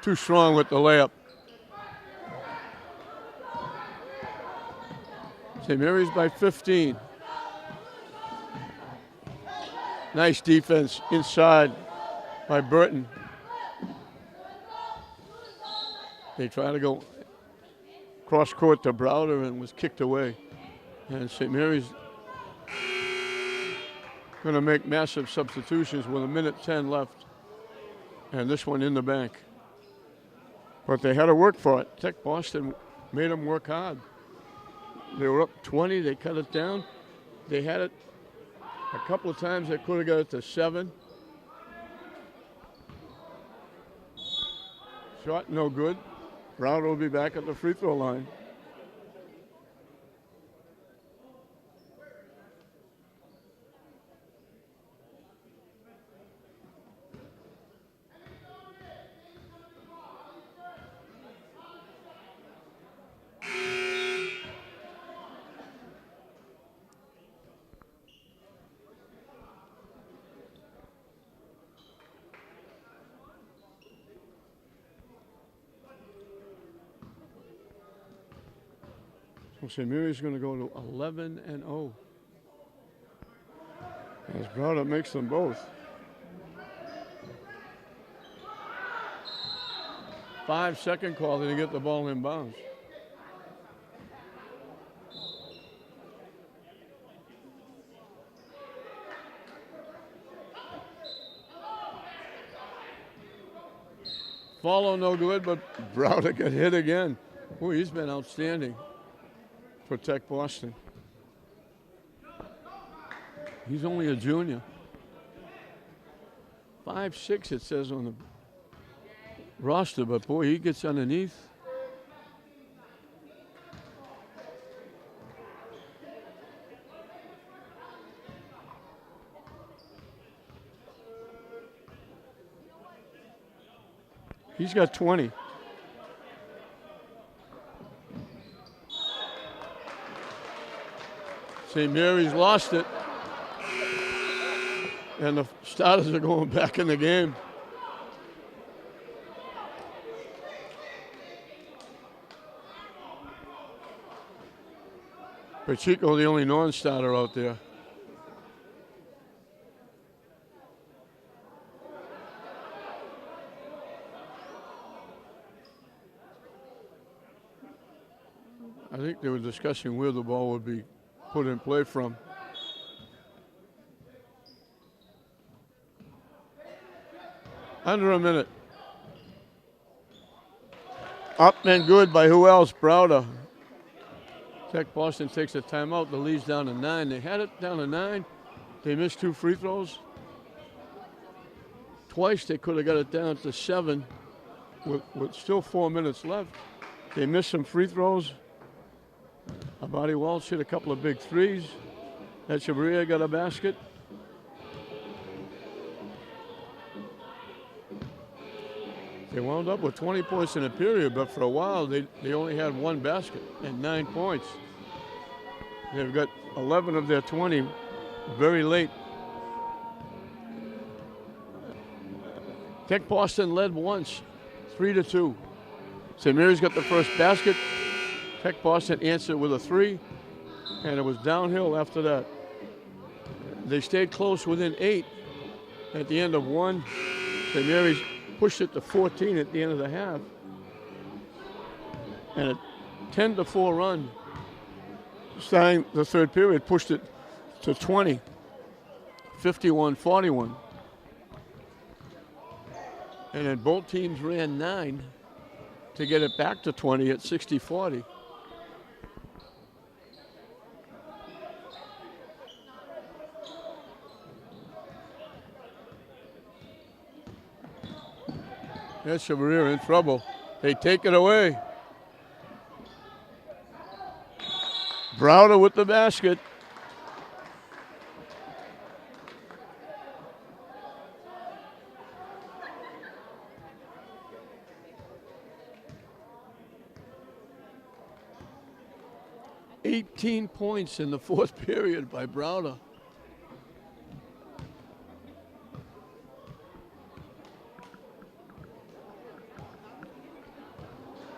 S1: Too strong with the layup. St. Mary's by 15. Nice defense inside by Burton. They try to go cross court to Browder and was kicked away. And St. Mary's going to make massive substitutions with 1:10 left. And this one in the bank. But they had to work for it. Tech Boston made them work hard. They were up 20. They cut it down. They had it a couple of times. They could have got it to 7. Shot no good. Browder will be back at the free throw line. St. Mary's going to go to 11-0. As Browder makes them both. 5-second call to get the ball in bounds. Follow no good, but Browder got hit again. Boy, he's been outstanding for Tech Boston. He's only a junior. 5'6" it says on the roster, but boy, he gets underneath. He's got 20. St. Mary's lost it. And the starters are going back in the game. Pacheco, the only non-starter out there. I think they were discussing where the ball would be put in play from. Under a minute. Up and good by who else? Browder. Tech Boston takes a timeout. The lead's down to 9. They had it down to 9. They missed 2 free throws. Twice they could have got it down to 7 with still 4 minutes left. They missed some free throws. Abadi Walsh hit a couple of big threes. Echeverria got a basket. They wound up with 20 points in a period, but for a while they only had 1 basket and 9 points. They've got 11 of their 20 very late. Tech Boston led once, 3-2. St. Mary's got the first basket. Tech Boston answered with a 3, and it was downhill after that. They stayed close within 8 at the end of 1. St. Mary's pushed it to 14 at the end of the half. And a 10-4 run starting the third period pushed it to 20, 51-41. And then both teams ran 9 to get it back to 20 at 60-40. There's Chevalier in trouble. They take it away. Browder with the basket. $18 points in the fourth period by Browder.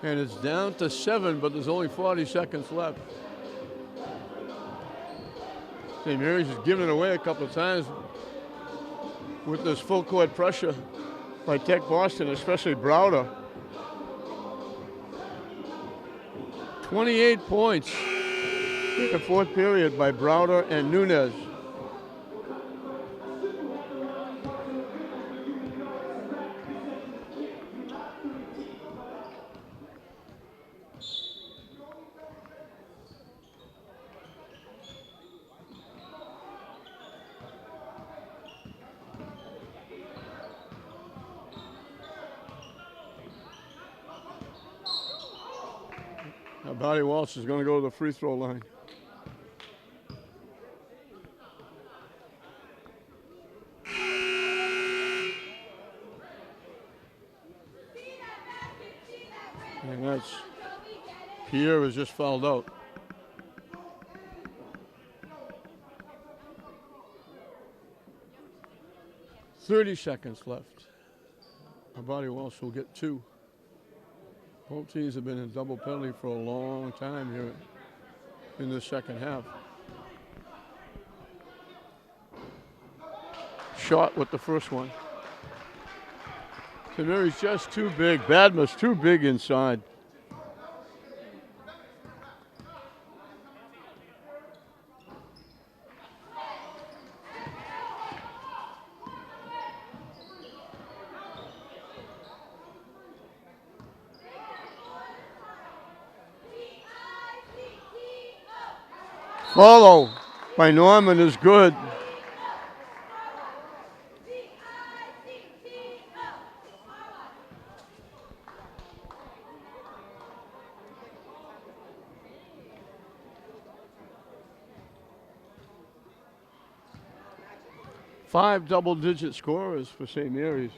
S1: And it's down to 7, but there's only 40 seconds left. St. Mary's has given it away a couple of times with this full court pressure by Tech Boston, especially Browder. 28 points in the fourth period by Browder and Nunez. Now Barry Walsh is going to go to the free throw line. And that's Pierre has just fouled out. .30 seconds left. Barry Walsh will get 2. Both teams have been in double penalty for a long time here in the second half. Shot with the first one. St. Mary's just too big. Badmus too big inside. Follow by Norman is good. Five double-digit scorers for St. Mary's.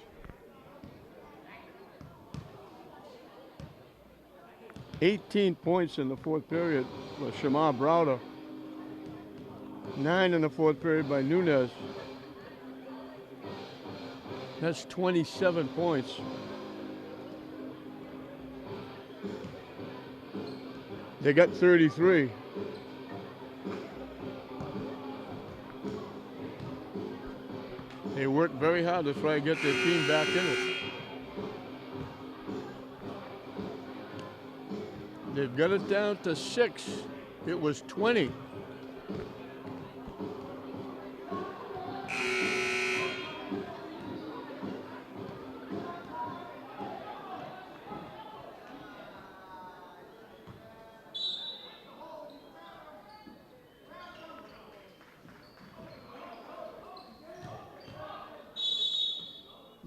S1: $18 points in the fourth period for Shamar Browder. 9 in the fourth period by Nunez. That's 27 points. They got 33. They worked very hard to try and get their team back in it. They've got it down to 6. It was 20.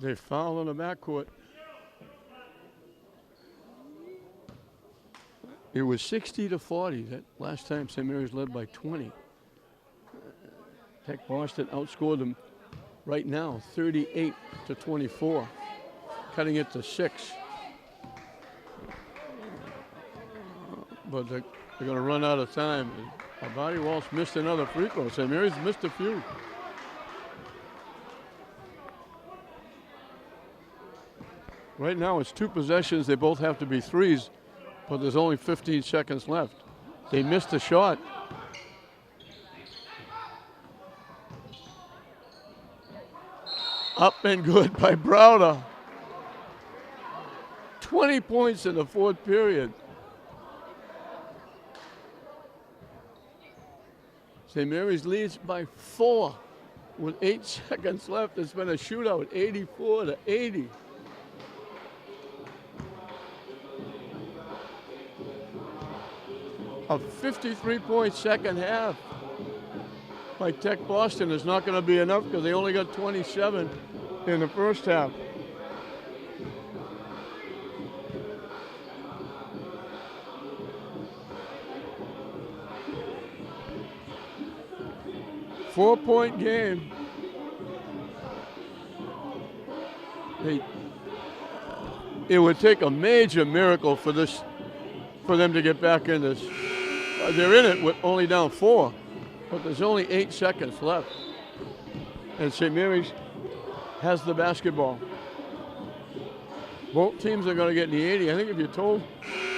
S1: They foul in the backcourt. It was 60-40. That last time St. Mary's led by 20. Tech Boston outscored them right now, 38-24, cutting it to 6. But they're going to run out of time. Barry Walsh missed another free throw. St. Mary's missed a few. Right now it's 2 possessions. They both have to be threes, but there's only 15 seconds left. They missed a shot. Up and good by Browder. 20 points in the fourth period. St. Mary's leads by 4 with 8 seconds left. It's been a shootout, 84-80. A 53-point second half by Tech Boston is not going to be enough because they only got 27 in the first half. Four-point game. It would take a major miracle for them to get back in this. They're in it with only down 4, but there's only 8 seconds left. And St. Mary's has the basketball. Both teams are going to get in the 80. I think if you told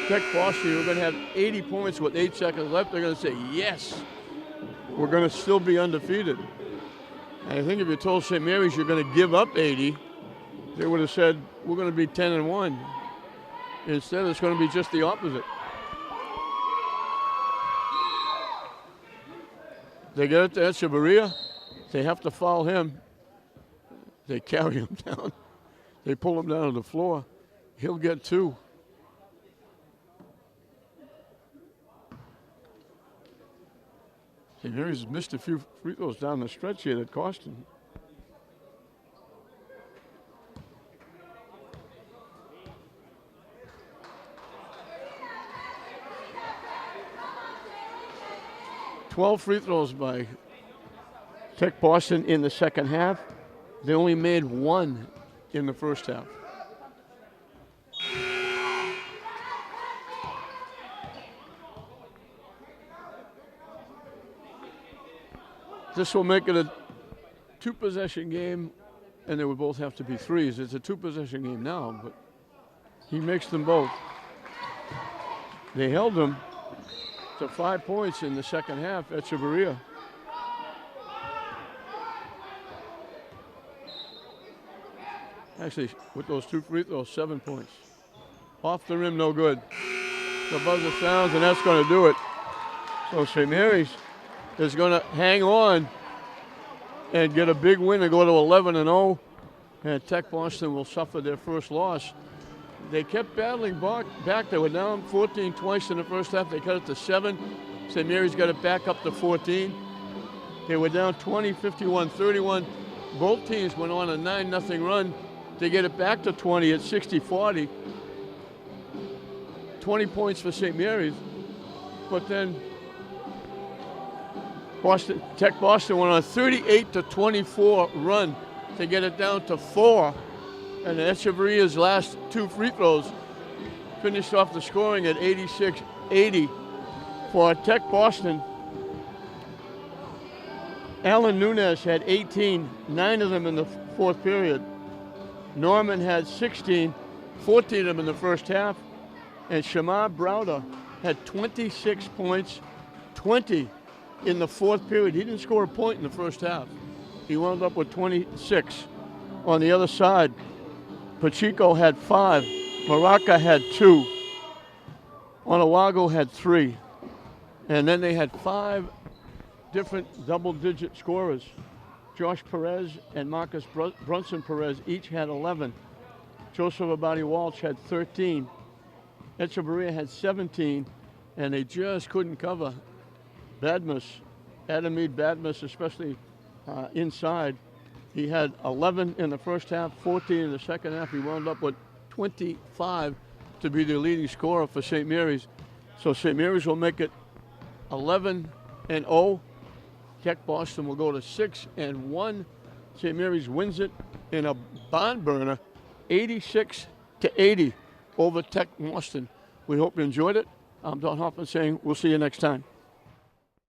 S1: Tech Boston you're going to have 80 points with 8 seconds left, they're going to say, yes, we're going to still be undefeated. And I think if you told St. Mary's you're going to give up 80, they would have said, we're going to be 10-1. Instead, it's going to be just the opposite. They get it to Echeverria. They have to foul him. They carry him down. They pull him down to the floor. He'll get 2. St. Mary's missed a few free throws down the stretch here that cost him. Twelve free throws by Tech Boston in the second half. They only made 1 in the first half. This will make it a 2-possession game, and they would both have to be threes. It's a 2-possession game now, but he makes them both. They held him to 5 points in the second half, Echeverria. Actually, with those 2 free throws, 7 points. Off the rim, no good. The buzzer sounds, and that's going to do it. So St. Mary's is going to hang on and get a big win and go to 11-0. And Tech Boston will suffer their first loss. They kept battling back. They were down 14 twice in the first half. They cut it to 7. St. Mary's got it back up to 14. They were down 20, 51, 31. Both teams went on a 9-0 run. They get it back to 20 at 60-40. 20 points for St. Mary's. But then Tech Boston went on a 38-24 run to get it down to 4. And Echeverria's last 2 free throws finished off the scoring at 86-80 for Tech Boston. Alan Nunez had 18, 9 of them in the fourth period. Norman had 16, 14 of them in the first half. And Shamar Browder had 26 points, 20 in the fourth period. He didn't score a point in the first half. He wound up with 26. On the other side, Pacheco had 5. Maraca had 2. Onawago had 3. And then they had 5 different double-digit scorers. Josh Perez and Marcus Brunson Perez each had 11. Joseph Abadi Walsh had 13. Echeverria had 17, and they just couldn't cover Badmus, Adamid Badmus, especially inside. He had 11 in the first half, 14 in the second half. He wound up with 25 to be the leading scorer for St. Mary's. So St. Mary's will make it 11-0. Tech Boston will go to 6-1. St. Mary's wins it in a barn burner, 86-80 over Tech Boston. We hope you enjoyed it. I'm Don Hoffman saying we'll see you next time.